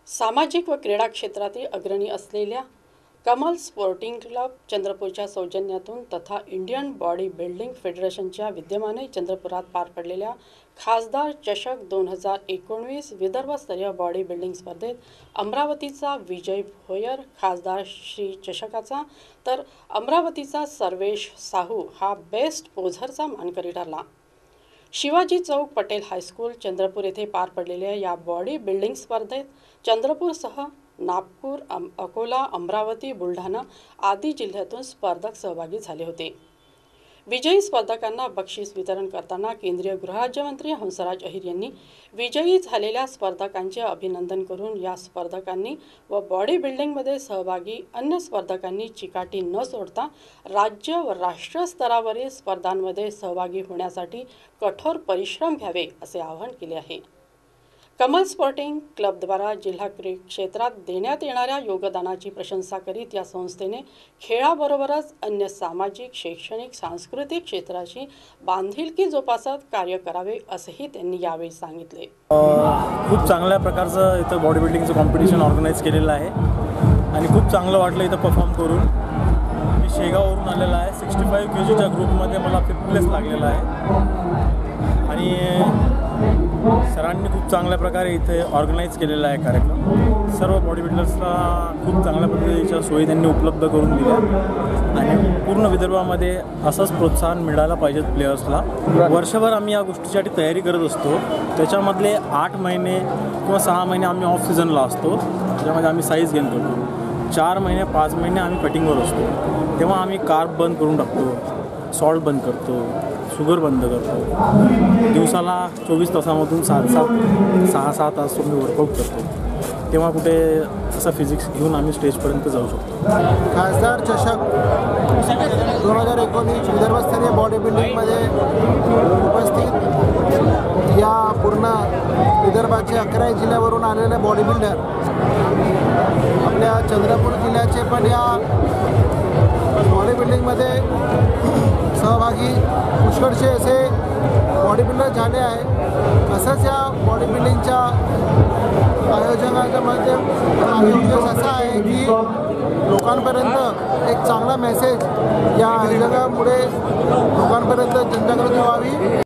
सामाजिक व क्रीडा क्षेत्रातील अग्रणी असलेल्या कमल स्पोर्टिंग क्लब चंद्रपूरच्या सौजन्यातून तथा इंडियन बॉडी बिल्डिंग फेडरेशनच्या विद्यमाने चंद्रपुरात पार पडलेल्या खासदार चषक 2019 विदर्भस्तरीय बॉडी बिल्डिंग स्पर्धेत अमरावतीचा विजय भोयर खासदार श्री चषकाचा तर अमरावतीचा सर्वेश साहू हा बेस्ट पोझरचा मानकरी ठरला। शिवाजी चौक पटेल हायस्कूल चंद्रपूर येथे पार पडलेल्या या बॉडी बिल्डिंग स्पर्धेत चंद्रपूरसह नागपूर, अकोला, अमरावती, बुलढाणा आदी जिल्ह्यातून स्पर्धक सहभागी झाले होते। विजयी स्पर्धकांना बक्षीस वितरण करताना केंद्रीय गृहराज्यमंत्री हंसराज अहिर यांनी विजयी झालेल्या स्पर्धकांचे अभिनंदन करून या स्पर्धकांनी व बॉडी बिल्डिंगमध्ये सहभागी अन्य स्पर्धकांनी चिकाटी न सोडता राज्य व राष्ट्र स्तरावरील स्पर्धांमध्ये सहभागी होण्यासाठी कठोर परिश्रम घ्यावे असे आवाहन केले आहे। कमल स्पोर्टिंग क्लबद्वारा जिल्हा क्षेत्रात देण्यात येणाऱ्या योगदानाची प्रशंसा करीत या संस्थेने खेळाबरोबरच अन्य सामाजिक, शैक्षणिक, सांस्कृतिक क्षेत्राशी बांधिलकी जोपासत कार्य करावे असेही त्यांनी यावेळी सांगितले। खूप चांगल्या प्रकारचं इथं बॉडी बिल्डिंगचं कॉम्पिटिशन ऑर्गनाइज केलेलं आहे आणि खूप चांगलं वाटलं इथं परफॉर्म करून। मी शेगाववरून आलेला आहे। 65 kgच्या ग्रुपमध्ये मला 5th प्लेस लागलेला आहे आणि सरांनी खूप चांगल्या प्रकारे इथे ऑर्गनाइज केलेला आहे कार्यक्रम। सर्व बॉडी बिल्डर्सला खूप चांगल्या पद्धतीच्या सोयी त्यांनी उपलब्ध करून दिल्या आणि पूर्ण विदर्भामध्ये असंच प्रोत्साहन मिळायला पाहिजे प्लेयर्सला। वर्षभर आम्ही या गोष्टीसाठी तयारी करत असतो। त्याच्यामधले 8 महिने किंवा 6 महिने आम्ही ऑफ सीझनला असतो, त्याच्यामध्ये आम्ही साईज गेन करतो। 4 महिने 5 महिने आम्ही कटिंगवर असतो, तेव्हा आम्ही कार्ब बंद करून टाकतो, सॉल्ट बंद करतो, शुगर बंद करतो। दिवसाला 24 तासामधून 6-6 तास तुम्ही वर्कआउट करतो, तेव्हा कुठे असा फिजिक्स घेऊन आम्ही स्टेजपर्यंत जाऊ शकतो। खासदार चषक 2019 विदर्भस्तरीय बॉडी बिल्डिंगमध्ये उपस्थित या पूर्ण विदर्भाचे 11 जिल्ह्यावरून आलेले बॉडी बिल्डर आपल्या चंद्रपूर जिल्ह्याचे पण या बॉडी बिल्डिंगमध्ये सहभागी पुष्कळसे असे बॉडी बिल्डर झाले आहे। असंच या बॉडी बिल्डिंगच्या आयोजनाच्या मध्ये उद्देश असा आहे की लोकांपर्यंत एक चांगला मेसेज या आयोजनामुळे लोकांपर्यंत जनजागृती व्हावी।